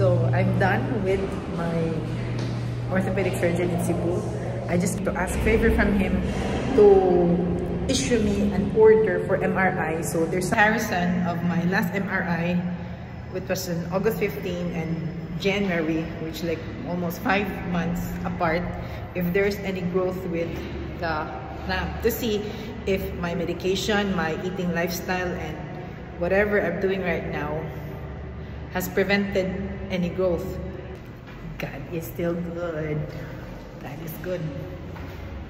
So I'm done with my orthopedic surgeon in Cebu. I just to ask favor from him to issue me an order for MRI. So there's a comparison of my last MRI, which was in August 15 and January, which like almost 5 months apart, if there's any growth with the clamp, to see if my medication, my eating lifestyle, and whatever I'm doing right now has prevented any growth. God is still good. God is good.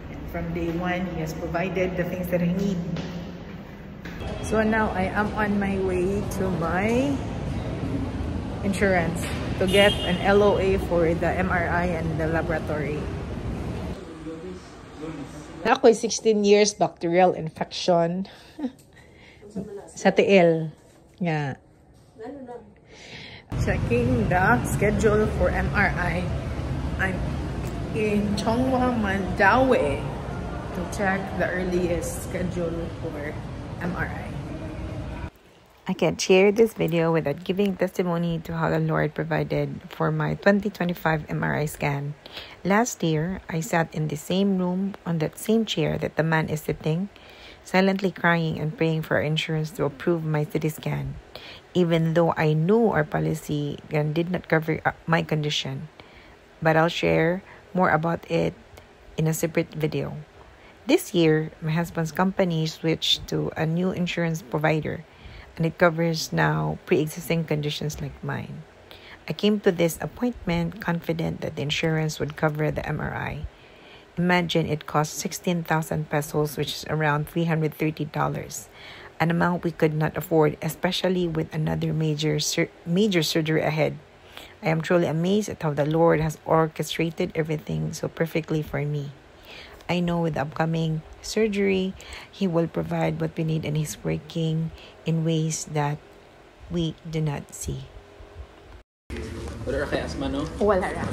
And from day one, He has provided the things that I need. So now I am on my way to my insurance to get an LOA for the MRI and the laboratory. Ako'y 16 years bacterial infection sa tiil nga. Checking the schedule for MRI. I'm in Chongwa, Mandaue to check the earliest schedule for MRI. I can't share this video without giving testimony to how the Lord provided for my 2025 MRI scan. Last year, I sat in the same room on that same chair that the man is sitting, silently crying and praying for our insurance to approve my CT scan, even though I knew our policy did not cover my condition. But I'll share more about it in a separate video. This year, my husband's company switched to a new insurance provider, and it covers now pre-existing conditions like mine. I came to this appointment confident that the insurance would cover the MRI. Imagine it cost 16,000 pesos, which is around $330, an amount we could not afford, especially with another major surgery ahead. I am truly amazed at how the Lord has orchestrated everything so perfectly for me. I know with the upcoming surgery, He will provide what we need, and He's working in ways that we do not see. Wala kay asma, no? Wala ra.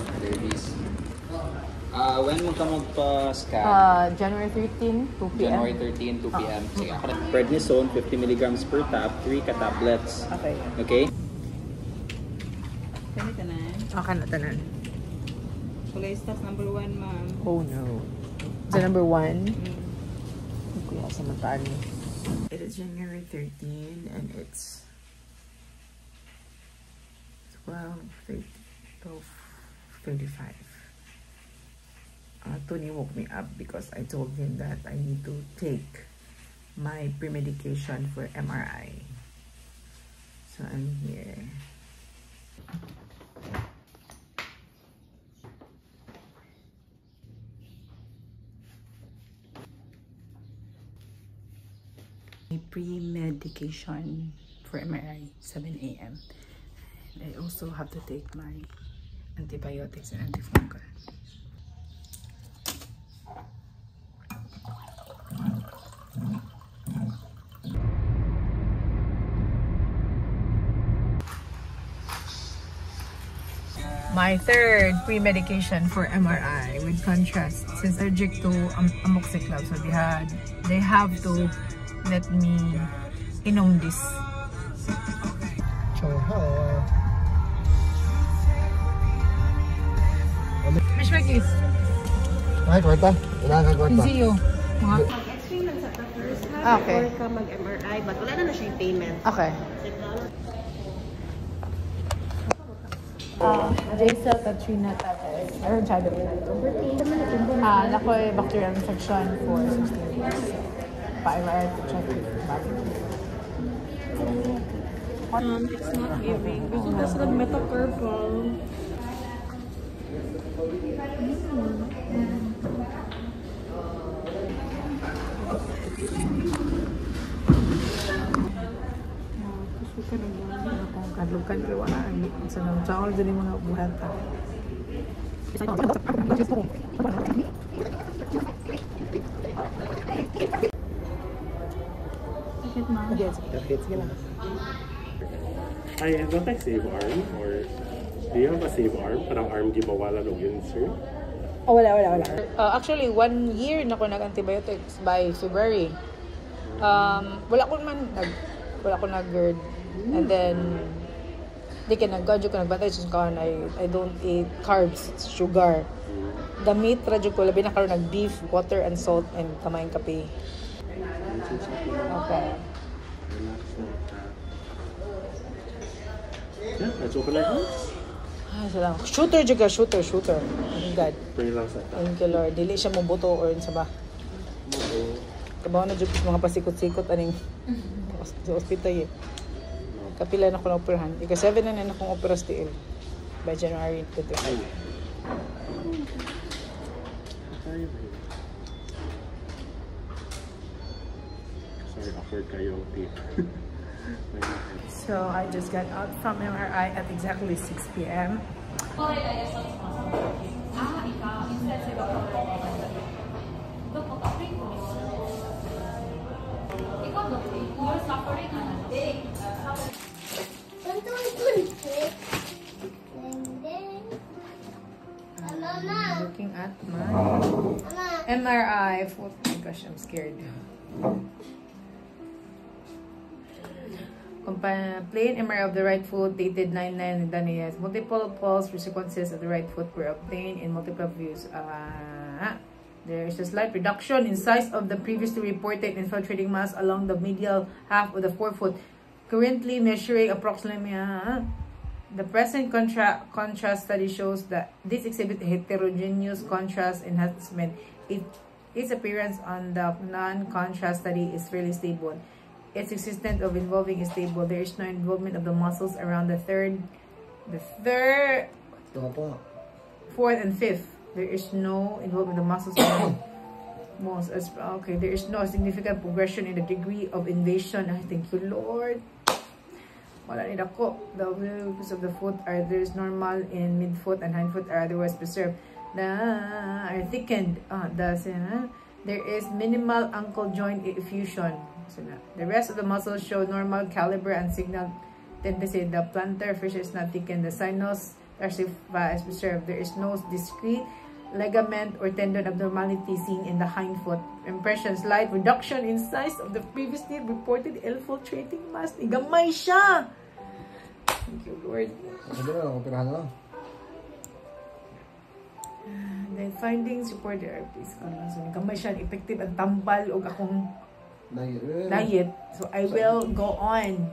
When mo ka magpa-scan? January 13, 2 p.m. January 13, 2 p.m. Sige, ako na. Prednisone, 50 mg per tab, 3 ka-tablets. Okay. Okay? Kani tanan. Okay na tanan. Kulay stars number 1, ma'am. Oh no. So number 1. Kuya sa mataan. It is January 13 and it's 12:35. Tony woke me up because I told him that I need to take my pre-medication for MRI. So I'm here. My pre-medication for MRI, 7 a.m. And I also have to take my antibiotics and antifungal. My third pre-medication for MRI with contrast, since allergic to amoxicillin, so they have to let me inom this. Miss Magis. Ay, kwarta. Wala ka kwarta. See you. Mag-explain lang sa first ha, Okay. before ka mag-MRI, but wala na siya yung payment. Okay. Jason Katrina Tates. Meron siya doon. Nakoy bacterial infection for 16 years. Pa-MRI to check it. It's not giving. Gusto na sila metacarpal. Kadlukan kay wala sa nang chawal dili mga buhat ta. I have not like save arm, or do you have a save arm? Parang arm di mawalan og yun, sir? Oh, wala. Actually, 1 year na ko nag-antibiotics by February. Wala ko nag-GERD. And then, Di ka nag-gadyo ka nagbatay sa kaon. I don't eat carbs, sugar. The meat, radyo ko, labi na karon nag-beef, water and salt, and kamayang kape. Okay. Yeah, that's chocolate house. Ay, salamat. Shooter juga, shooter. Oh my God. Pray lang sa ta. Thank you, Lord. Dili siya mo buto or sa ba? Kabaw na dyan mga pasikot-sikot aning sa hospital eh. Kapila na ko na operahan. Ika-7 na na akong opera still by January 25. Sorry, awkward kayo. So I just got out from MRI at exactly 6 p.m. Looking at my MRI. Oh my gosh, I'm scared. Plain MRI of the right foot dated 9/9 and done yes. Multiple pulse sequences of the right foot were obtained in multiple views. There is a slight reduction in size of the previously reported infiltrating mass along the medial half of the forefoot, currently measuring approximately. The present contrast study shows that this exhibits heterogeneous contrast enhancement. Its appearance on the non-contrast study is fairly stable. Its existence of involving is stable. There is no involvement of the muscles around the third, fourth, and fifth. There is no involvement of the muscles around most. Okay, there is no significant progression in the degree of invasion. I thank you, Lord. Wala rin ako. The wheels of the foot are normal in midfoot and hindfoot are otherwise preserved. Are thickened. There is minimal ankle joint effusion. The rest of the muscles show normal caliber and signal tendency. The plantar fascia is not thickened. The sinus tarsifa is preserved. There is no discrete ligament or tendon abnormality seen in the hindfoot. Impression, slight reduction in size of the previously reported infiltrating mass. Igamay siya! Thank you, Lord. Then findings report the please. So, igamay siya, effective at tambal o akong diet. So, I will go on